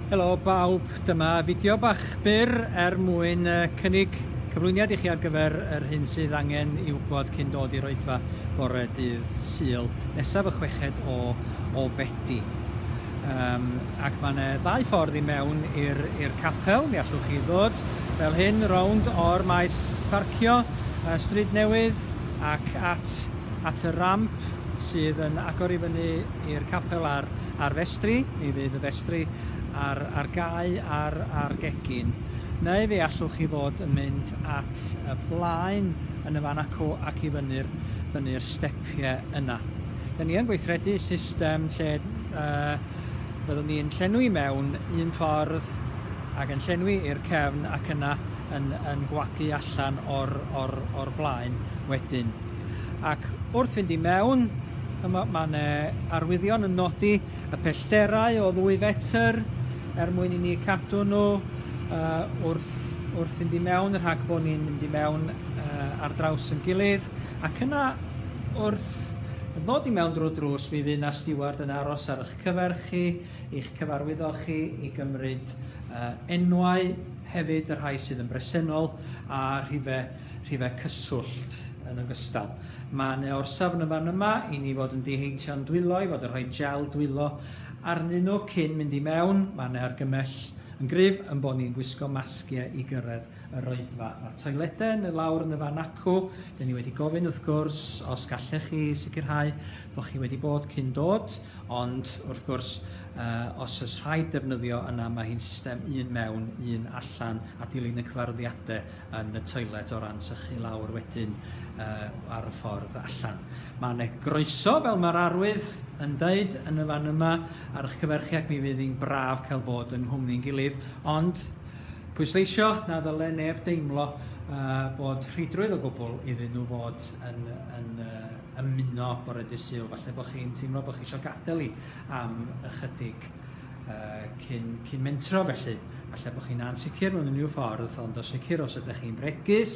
Helo bawb, dyma fideo bach byr mwyn cynnig cyflwyniad i chi ar gyfer yr hyn sydd angen i wybod cyn dod i'r Roedfa bore dydd Sul nesaf y 6 o Fedi. Ac mae yna ddau ffordd i mewn i'r capel. Mi allwch chi ddod fel hyn rownd o'r maes parcio Stryd Newydd ac at y ramp sydd yn agor i fyny i'r capel ar festri. Mi fydd y festri ar gau ar gegin. Neu fe allwch chi fod yn mynd at y blaen yn y fan acw ac i fyny'r stepiau yna. Da ni yn gweithredu system lle byddwn ni'n llenwi mewn un ffordd ac yn llenwi i'r cefn ac yna yn gwagu allan o'r blaen wedyn. Ac wrth fynd i mewn, mae'n arwyddion yn nodi y pellterau o 2 fetr mwyn i ni cadw nhw wrth fynd i mewn, rhag bod ni'n mynd i mewn ar draws yn gilydd. Ac yna wrth ddod i mewn drwy'r drws, mi fydd na stiward yn aros ar eich cyfer chi, i'ch cyfarwyddo chi, i gymryd enwau, hefyd y rhai sydd yn bresennol a rhifau cyswllt yn ogystal. Mae yna orsaf yn y fan yma i ni fod yn diheintio'n dwylo, i fod yn rhoi gel dwylo arnyn nhw cyn mynd i mewn. Mae yna argymell yn gryf yn bod ni'n gwisgo masgiau i gyrraedd y Roedfa. Mae'r toiledau yn y lawr yn y fan acw. Da ni wedi gofyn wrth gwrs os gallech chi sicrhau bod chi wedi bod cyn dod, ond wrth gwrs os oes rhaid defnyddio yna, mae hi'n system un mewn, un allan a dilyn y cyfarwyddiadau yn y toiled o ran sychu lawr wedyn ar y ffordd allan. Mae yna groeso fel mae'r arwydd yn dweud yn y fan yma ar eich cyfer chi, ac mi fydd hi'n braf cael bod yn nghwmni ni'n gilydd, ond pwysleisio na ddyle neb deimlo bod rhwydrwydd o gwbl iddyn nhw fod yn ymuno bore dydd Sul. Falle bod chi'n teimlo bod chi eisiau gadael i am ychydig cyn mentro felly. Falle bod chi'n ansicr mewn unrhyw ffordd, ond o sicr os ydych chi'n bregus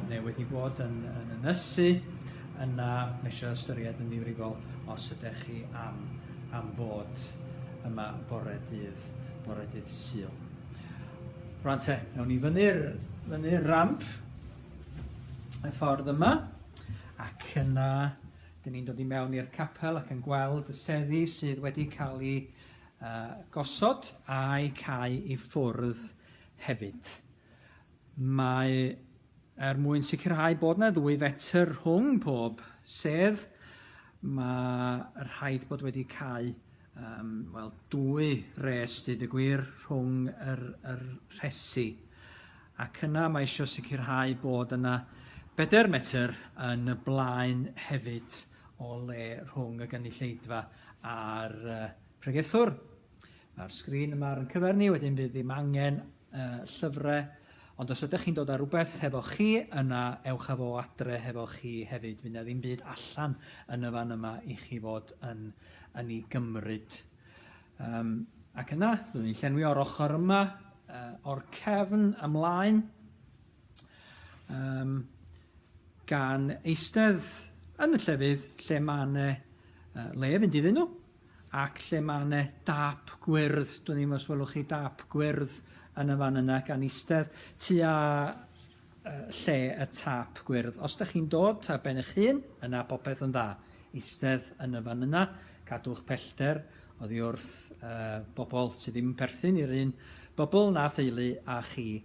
neu wedi bod yn ynysu, yna mae eisiau ystyried yn ddifrifol os ydych chi am fod yma bore dydd Sul. Rwan te, nawn ni fyny'r ramp y ffordd yma, ac yna dyn ni'n dod i mewn i'r capel ac yn gweld y seddi sydd wedi cael ei gosod a'i cau i ffwrdd hefyd. Mae mwyn sicrhau bod yna 2 fetr rhwng pob sedd, mae rhaid bod wedi cau 2 res, dyd y gwir, rhwng yr rhesi. Ac yna mae eisiau sicrhau bod yna 4 metr yn y blaen hefyd o le rhwng y gynulleidfa a'r pregethwr. Mae'r sgrin yma ar yn cyfer ni, wedyn fydd ddim angen llyfrau, ond os ydych chi'n dod â rhywbeth hefo chi, yna ewch â fo adre hefo chi hefyd. Fydd na ddim byd allan yn y fan yma i chi fod yn ei gymryd. Ac yna, byddwn ni'n llenwi o'r ochr yma, o'r cefn ymlaen, gan eistedd yn y llefydd lle mae yna le fynd iddyn nhw, ac lle mae yna dap gwyrdd. Dwi'n ddim os welwch chi dap gwyrdd yn y fan yna, gan eistedd tua lle y tap gwyrdd. Os ydych chi'n dod ta ben eich hun, yna popeth yn dda. Eistedd yn y fan yna, cadw'ch pellter oddi wrth bobl sydd ddim yn perthyn i'r un bobl na theulu a chi.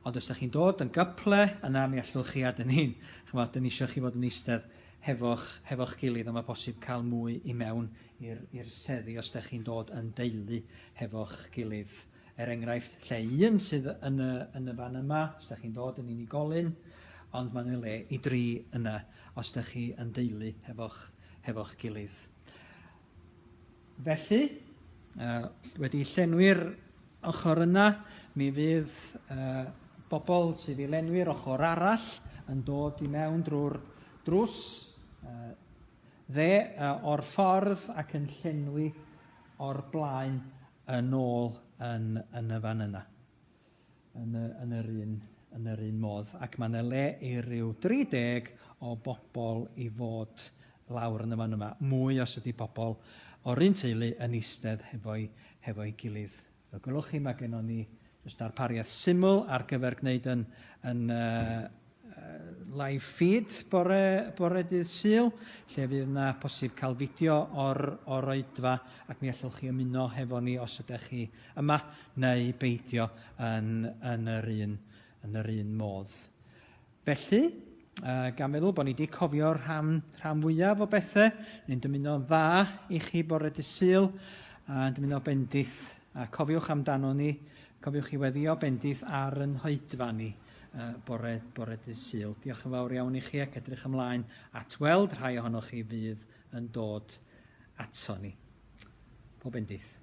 Ond os ydych chi'n dod yn gyple, yna mi allwch chi a dyn ni'n. Dyn ni eisiau chi fod yn eistedd hefo'ch gilydd, ond mae posib cael mwy i mewn i'r seddi os ydych chi'n dod yn deulu hefo'ch gilydd. Enghraifft, lle 1 sydd yn y fan yma, os ydych chi'n dod yn unigolyn, ond mae'n le i 3 yna os ydych chi yn deulu hefo'ch gilydd. Felly, wedi llenwi'r ochr yna, mi fydd bobl sydd i lenwi'r ochr arall yn dod i mewn drwy'r drws o'r ffordd ac yn llenwi o'r blaen yn ôl yn y fan yna, yn yr un modd. Ac mae yna le i ryw 30 o bobl i fod lawr yn y fan yma. Mwy os ydy bobl o'r un teulu yn eistedd hefo'i gilydd So gwelwch chi, mae gennym ni just darpariaeth syml ar gyfer gwneud yn live feed bore dydd Sul, lle fydd yna posib cael fideo o'r oedfa ac mi allwch chi ymuno hefo ni os ydych chi yma neu beidio yn yr un modd. Felly, gan meddwl bod ni wedi cofio'r rhan fwyaf o bethau, ni'n dymuno'n dda i chi bore dydd Sul, a dymuno bendith, a cofiwch amdano ni, cofiwch chi weddio bendith ar yn hoedfa ni bore dydd Sul. Diolch yn fawr iawn i chi ac edrych ymlaen at weld rhai ohonoch chi fydd yn dod ato ni. Pob bendith.